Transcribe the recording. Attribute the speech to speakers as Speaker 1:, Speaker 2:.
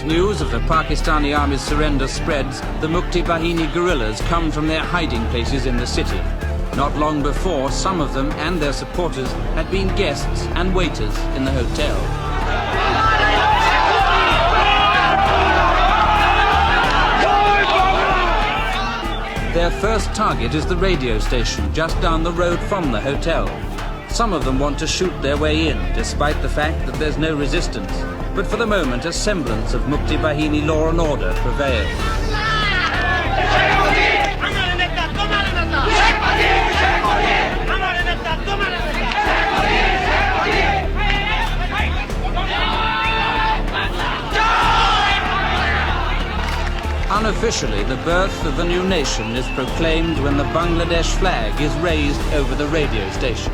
Speaker 1: news of the Pakistani army's surrender spreads, the Mukti Bahini guerrillas come from their hiding places in the city. Not long before, some of them and their supporters had been guests and waiters in the hotel. Their first target is the radio station just down the road from the hotel. Some of them want to shoot their way in, despite the fact that there's no resistance. But for the moment, a semblance of Mukti Bahini law and order prevails. Unofficially, the birth of the new nation is proclaimed when the Bangladesh flag is raised over the radio station.